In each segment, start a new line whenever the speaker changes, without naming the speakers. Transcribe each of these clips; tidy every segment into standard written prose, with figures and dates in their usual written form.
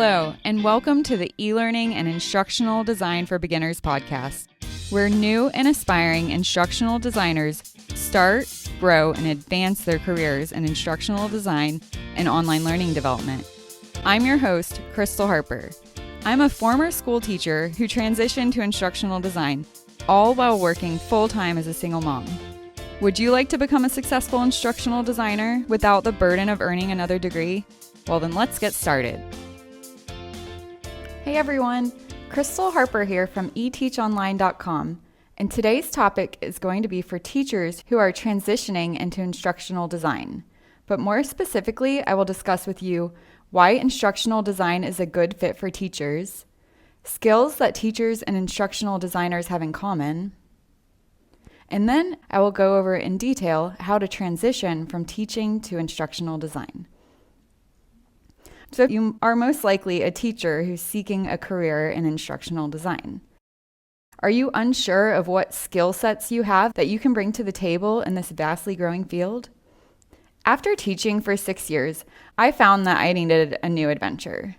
Hello, and welcome to the eLearning and Instructional Design for Beginners podcast, where new and aspiring instructional designers start, grow, and advance their careers in instructional design and online learning development. I'm your host, Crystal Harper. I'm a former school teacher who transitioned to instructional design, all while working full-time as a single mom. Would you like to become a successful instructional designer without the burden of earning another degree? Well, then let's get started. Hey everyone, Crystal Harper here from eteachonline.com, and today's topic is going to be for teachers who are transitioning into instructional design. But more specifically, I will discuss with you why instructional design is a good fit for teachers, skills that teachers and instructional designers have in common, and then I will go over in detail how to transition from teaching to instructional design. So you are most likely a teacher who's seeking a career in instructional design. Are you unsure of what skill sets you have that you can bring to the table in this vastly growing field? After teaching for 6 years, I found that I needed a new adventure.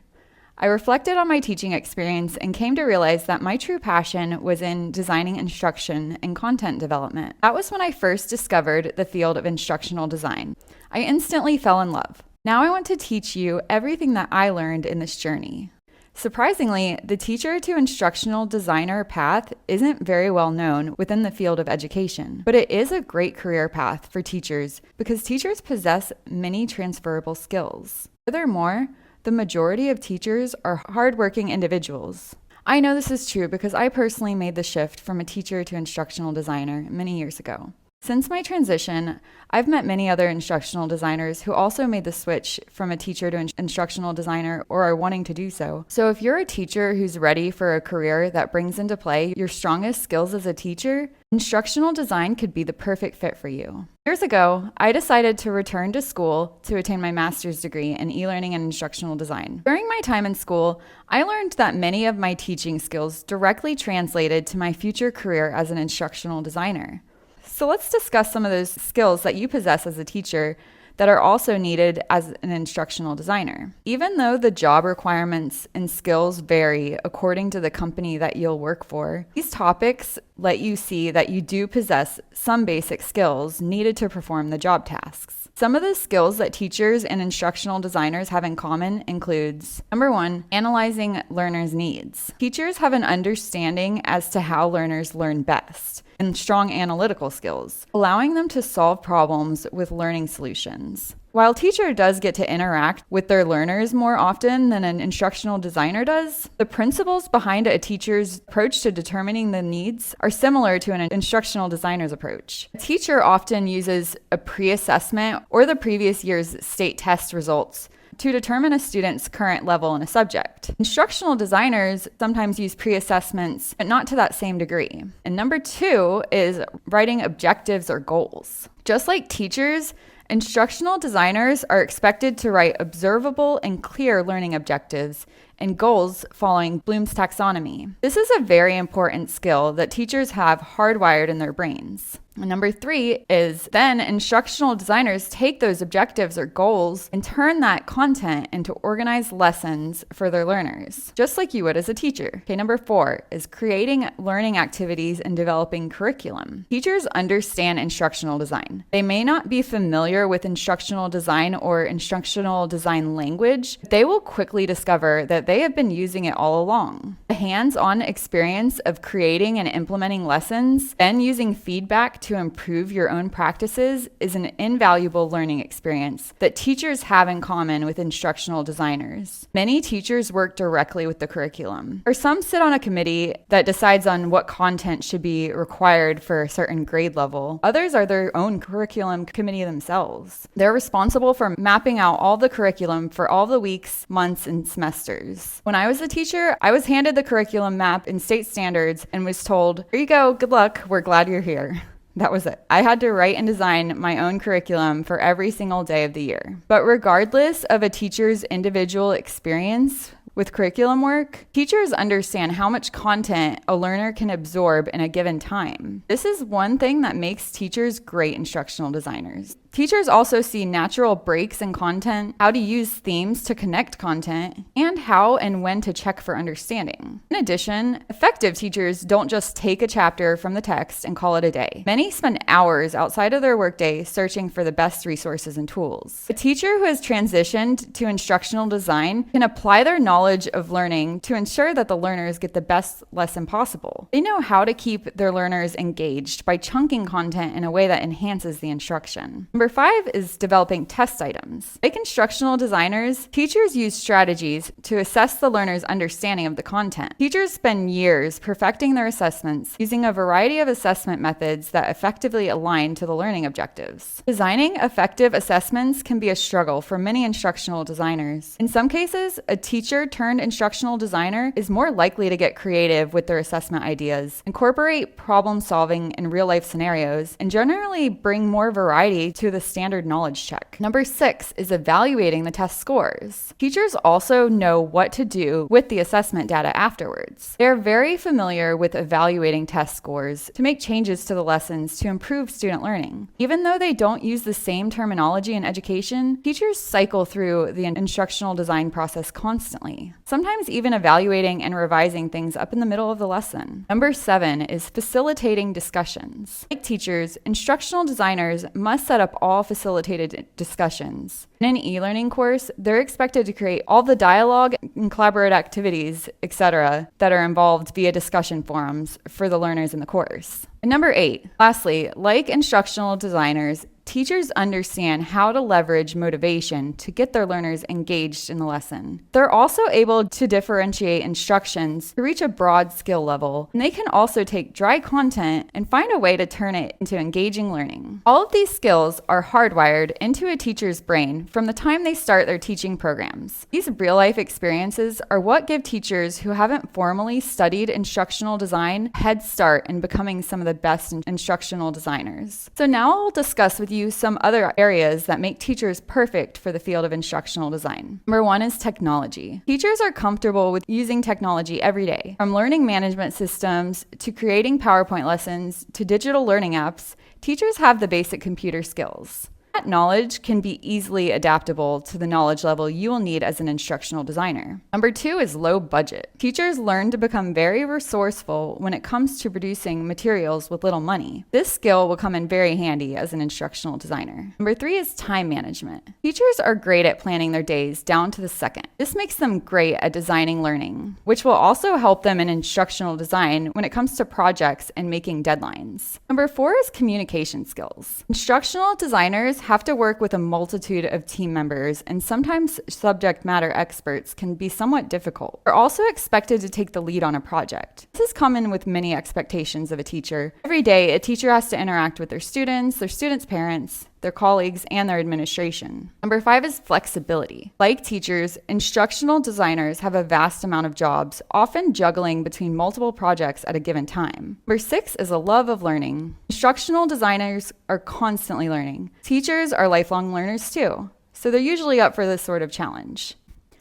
I reflected on my teaching experience and came to realize that my true passion was in designing instruction and content development. That was when I first discovered the field of instructional design. I instantly fell in love. Now I want to teach you everything that I learned in this journey. Surprisingly, the teacher to instructional designer path isn't very well known within the field of education, but it is a great career path for teachers because teachers possess many transferable skills. Furthermore, the majority of teachers are hardworking individuals. I know this is true because I personally made the shift from a teacher to instructional designer many years ago. Since my transition, I've met many other instructional designers who also made the switch from a teacher to instructional designer or are wanting to do so. So if you're a teacher who's ready for a career that brings into play your strongest skills as a teacher, instructional design could be the perfect fit for you. Years ago, I decided to return to school to attain my master's degree in eLearning and Instructional Design. During my time in school, I learned that many of my teaching skills directly translated to my future career as an instructional designer. So let's discuss some of those skills that you possess as a teacher that are also needed as an instructional designer. Even though the job requirements and skills vary according to the company that you'll work for, these topics let you see that you do possess some basic skills needed to perform the job tasks. Some of the skills that teachers and instructional designers have in common includes, number one, analyzing learners' needs. Teachers have an understanding as to how learners learn best and strong analytical skills, allowing them to solve problems with learning solutions. While a teacher does get to interact with their learners more often than an instructional designer does, the principles behind a teacher's approach to determining the needs are similar to an instructional designer's approach. A teacher often uses a pre-assessment or the previous year's state test results to determine a student's current level in a subject. Instructional designers sometimes use pre-assessments, but not to that same degree. And number two is writing objectives or goals. Just like teachers, instructional designers are expected to write observable and clear learning objectives and goals following Bloom's taxonomy. This is a very important skill that teachers have hardwired in their brains. And number three is then instructional designers take those objectives or goals and turn that content into organized lessons for their learners, just like you would as a teacher. Okay, number four is creating learning activities and developing curriculum. Teachers understand instructional design. They may not be familiar with instructional design or instructional design language, but they will quickly discover that they have been using it all along. The hands-on experience of creating and implementing lessons, then using feedback to improve your own practices is an invaluable learning experience that teachers have in common with instructional designers. Many teachers work directly with the curriculum, or some sit on a committee that decides on what content should be required for a certain grade level. Others are their own curriculum committee themselves. They're responsible for mapping out all the curriculum for all the weeks, months, and semesters. When I was a teacher, I was handed the curriculum map in state standards and was told, "Here you go, good luck, we're glad you're here." That was it. I had to write and design my own curriculum for every single day of the year. But regardless of a teacher's individual experience with curriculum work, teachers understand how much content a learner can absorb in a given time. This is one thing that makes teachers great instructional designers. Teachers also see natural breaks in content, how to use themes to connect content, and how and when to check for understanding. In addition, effective teachers don't just take a chapter from the text and call it a day. Many spend hours outside of their workday searching for the best resources and tools. A teacher who has transitioned to instructional design can apply their knowledge of learning to ensure that the learners get the best lesson possible. They know how to keep their learners engaged by chunking content in a way that enhances the instruction. Number 5 is developing test items. Like instructional designers, teachers use strategies to assess the learner's understanding of the content. Teachers spend years perfecting their assessments using a variety of assessment methods that effectively align to the learning objectives. Designing effective assessments can be a struggle for many instructional designers. In some cases, a teacher turned instructional designer is more likely to get creative with their assessment ideas, incorporate problem solving in real life scenarios, and generally bring more variety to the standard knowledge check. Number 6 is evaluating the test scores. Teachers also know what to do with the assessment data afterwards. They are very familiar with evaluating test scores to make changes to the lessons to improve student learning. Even though they don't use the same terminology in education, teachers cycle through the instructional design process constantly, sometimes even evaluating and revising things up in the middle of the lesson. Number 7 is facilitating discussions. Like teachers, instructional designers must set up all facilitated discussions. In an e-learning course, they're expected to create all the dialogue and collaborative activities, etc., that are involved via discussion forums for the learners in the course. And number 8, lastly, like instructional designers, teachers understand how to leverage motivation to get their learners engaged in the lesson. They're also able to differentiate instructions to reach a broad skill level, and they can also take dry content and find a way to turn it into engaging learning. All of these skills are hardwired into a teacher's brain from the time they start their teaching programs. These real-life experiences are what give teachers who haven't formally studied instructional design a head start in becoming some of the best instructional designers. So now I'll discuss with you some other areas that make teachers perfect for the field of instructional design. Number 1 is technology. Teachers are comfortable with using technology every day. From learning management systems to creating PowerPoint lessons to digital learning apps, teachers have the basic computer skills. That knowledge can be easily adaptable to the knowledge level you will need as an instructional designer. Number 2 is low budget. Teachers learn to become very resourceful when it comes to producing materials with little money. This skill will come in very handy as an instructional designer. Number 3 is time management. Teachers are great at planning their days down to the second. This makes them great at designing learning, which will also help them in instructional design when it comes to projects and making deadlines. Number 4 is communication skills. Instructional designers have to work with a multitude of team members, and sometimes subject matter experts can be somewhat difficult. They're also expected to take the lead on a project. This is common with many expectations of a teacher. Every day, a teacher has to interact with their students' parents, their colleagues, and their administration. Number 5 is flexibility. Like teachers, instructional designers have a vast amount of jobs, often juggling between multiple projects at a given time. Number 6 is a love of learning. Instructional designers are constantly learning. Teachers are lifelong learners too, so they're usually up for this sort of challenge.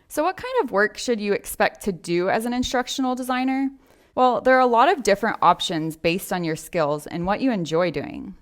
So what kind of work should you expect to do as an instructional designer? Well, there are a lot of different options based on your skills and what you enjoy doing.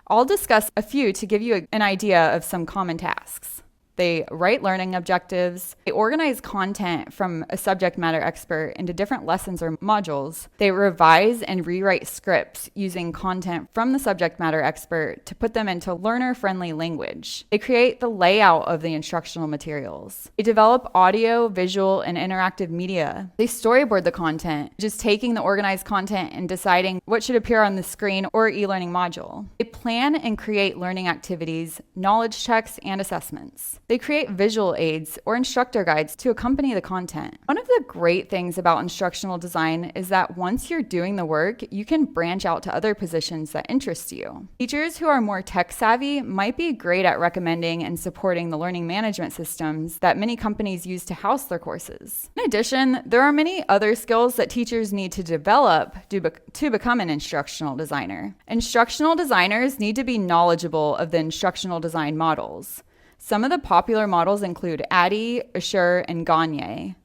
I'll discuss a few to give you an idea of some common tasks. They write learning objectives. They organize content from a subject matter expert into different lessons or modules. They revise and rewrite scripts using content from the subject matter expert to put them into learner-friendly language. They create the layout of the instructional materials. They develop audio, visual, and interactive media. They storyboard the content, just taking the organized content and deciding what should appear on the screen or e-learning module. They plan and create learning activities, knowledge checks, and assessments. They create visual aids or instructor guides to accompany the content. One of the great things about instructional design is that once you're doing the work, you can branch out to other positions that interest you. Teachers who are more tech savvy might be great at recommending and supporting the learning management systems that many companies use to house their courses. In addition, there are many other skills that teachers need to develop to become an instructional designer. Instructional designers need to be knowledgeable of the instructional design models. Some of the popular models include ADDIE, Assure, and Gagne.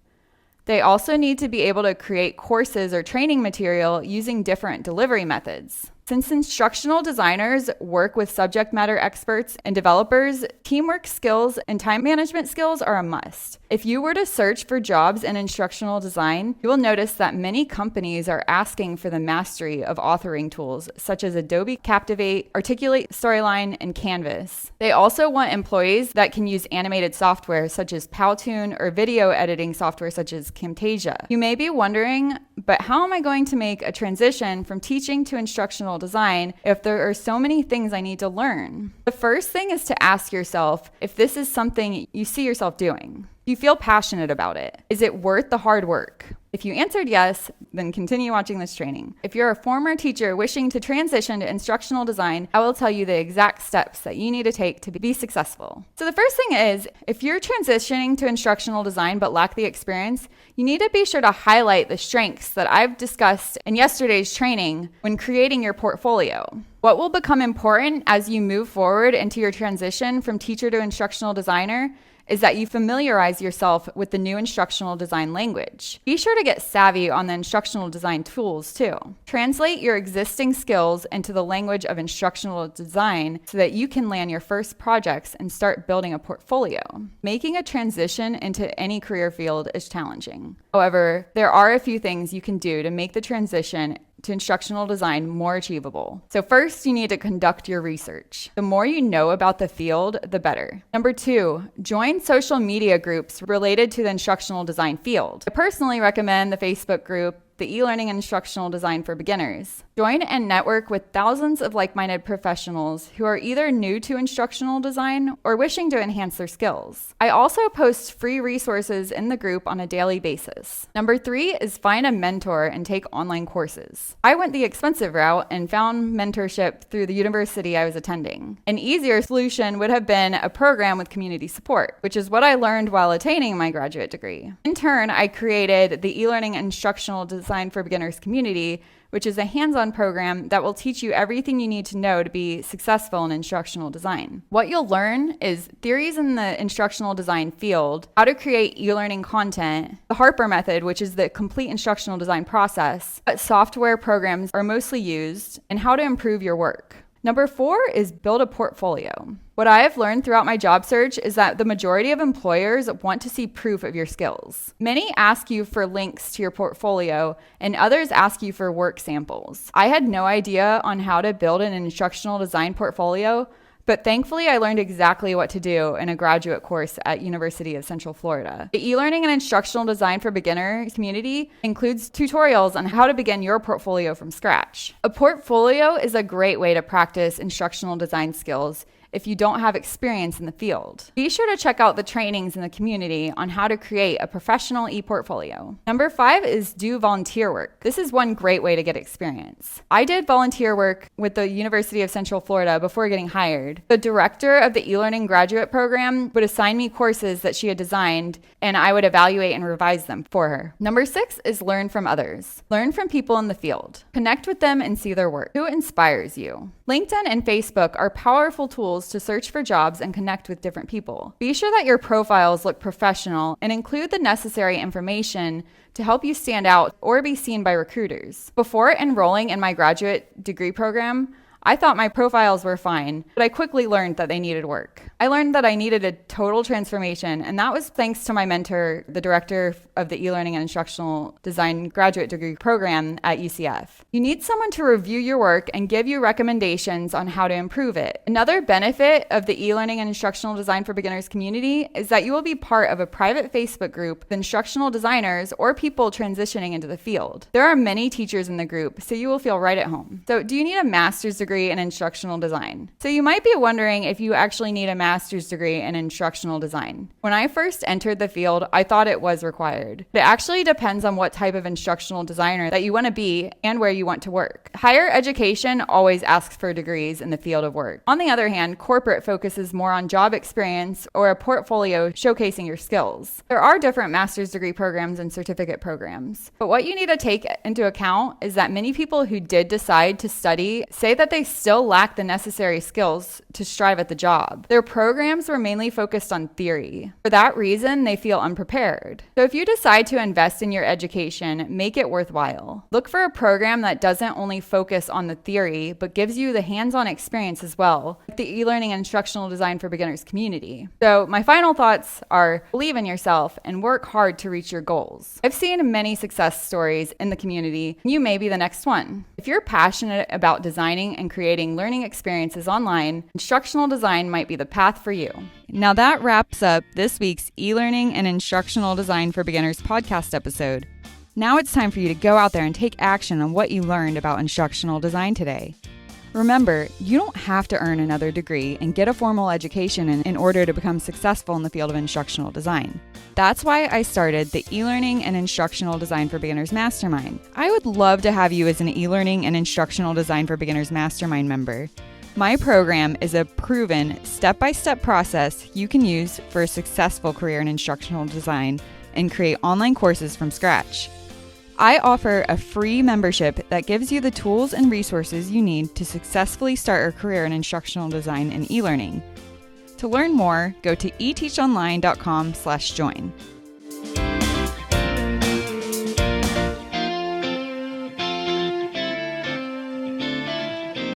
They also need to be able to create courses or training material using different delivery methods. Since instructional designers work with subject matter experts and developers, teamwork skills and time management skills are a must. If you were to search for jobs in instructional design, you will notice that many companies are asking for the mastery of authoring tools such as Adobe Captivate, Articulate Storyline, and Canvas. They also want employees that can use animated software such as Powtoon or video editing software such as Camtasia. You may be wondering, but how am I going to make a transition from teaching to instructional design if there are so many things I need to learn? The first thing is to ask yourself if this is something you see yourself doing. Do you feel passionate about it? Is it worth the hard work? If you answered yes, then continue watching this training. If you're a former teacher wishing to transition to instructional design, I will tell you the exact steps that you need to take to be successful. So the first thing is, if you're transitioning to instructional design but lack the experience, you need to be sure to highlight the strengths that I've discussed in yesterday's training when creating your portfolio. What will become important as you move forward into your transition from teacher to instructional designer is that you familiarize yourself with the new instructional design language. Be sure to get savvy on the instructional design tools too. Translate your existing skills into the language of instructional design so that you can land your first projects and start building a portfolio. Making a transition into any career field is challenging. However, there are a few things you can do to make the transition to instructional design more achievable. So first, you need to conduct your research. The more you know about the field, the better. Number 2, join social media groups related to the instructional design field. I personally recommend the Facebook group, the eLearning Instructional Design for Beginners. Join and network with thousands of like-minded professionals who are either new to instructional design or wishing to enhance their skills. I also post free resources in the group on a daily basis. Number 3 is find a mentor and take online courses. I went the expensive route and found mentorship through the university I was attending. An easier solution would have been a program with community support, which is what I learned while attaining my graduate degree. In turn, I created the eLearning Instructional Design for Beginners community, which is a hands-on program that will teach you everything you need to know to be successful in instructional design. What you'll learn is theories in the instructional design field, how to create e-learning content, the Harper method, which is the complete instructional design process, what software programs are mostly used, and how to improve your work. Number 4 is build a portfolio. What I have learned throughout my job search is that the majority of employers want to see proof of your skills. Many ask you for links to your portfolio, and others ask you for work samples. I had no idea on how to build an instructional design portfolio, but thankfully I learned exactly what to do in a graduate course at University of Central Florida. The eLearning and Instructional Design for Beginners community includes tutorials on how to begin your portfolio from scratch. A portfolio is a great way to practice instructional design skills if you don't have experience in the field. Be sure to check out the trainings in the community on how to create a professional e-portfolio. Number 5 is do volunteer work. This is one great way to get experience. I did volunteer work with the University of Central Florida before getting hired. The director of the eLearning graduate program would assign me courses that she had designed, and I would evaluate and revise them for her. Number 6 is learn from others. Learn from people in the field. Connect with them and see their work. Who inspires you? LinkedIn and Facebook are powerful tools to search for jobs and connect with different people. Be sure that your profiles look professional and include the necessary information to help you stand out or be seen by recruiters. Before enrolling in my graduate degree program, I thought my profiles were fine, but I quickly learned that they needed work. I learned that I needed a total transformation, and that was thanks to my mentor, the director of the eLearning and Instructional Design graduate degree program at UCF. You need someone to review your work and give you recommendations on how to improve it. Another benefit of the eLearning and Instructional Design for Beginners community is that you will be part of a private Facebook group with instructional designers or people transitioning into the field. There are many teachers in the group, so you will feel right at home. So, do you need a master's degree in instructional design? So you might be wondering if you actually need a master's degree in instructional design. When I first entered the field, I thought it was required. It actually depends on what type of instructional designer that you want to be and where you want to work. Higher education always asks for degrees in the field of work. On the other hand, corporate focuses more on job experience or a portfolio showcasing your skills. There are different master's degree programs and certificate programs, but what you need to take into account is that many people who did decide to study say that they they still lack the necessary skills to strive at the job. Their programs were mainly focused on theory. For that reason, they feel unprepared. So if you decide to invest in your education, make it worthwhile. Look for a program that doesn't only focus on the theory, but gives you the hands-on experience as well, like the eLearning and Instructional Design for Beginners community. So my final thoughts are believe in yourself and work hard to reach your goals. I've seen many success stories in the community, and you may be the next one. If you're passionate about designing and creating learning experiences online, instructional design might be the path for you. Now that wraps up this week's eLearning and Instructional Design for Beginners podcast episode. Now it's time for you to go out there and take action on what you learned about instructional design today. Remember, you don't have to earn another degree and get a formal education in order to become successful in the field of instructional design. That's why I started the eLearning and Instructional Design for Beginners Mastermind. I would love to have you as an eLearning and Instructional Design for Beginners Mastermind member. My program is a proven step-by-step process you can use for a successful career in instructional design and create online courses from scratch. I offer a free membership that gives you the tools and resources you need to successfully start a career in instructional design and e-learning. To learn more, go to eteachonline.com/join.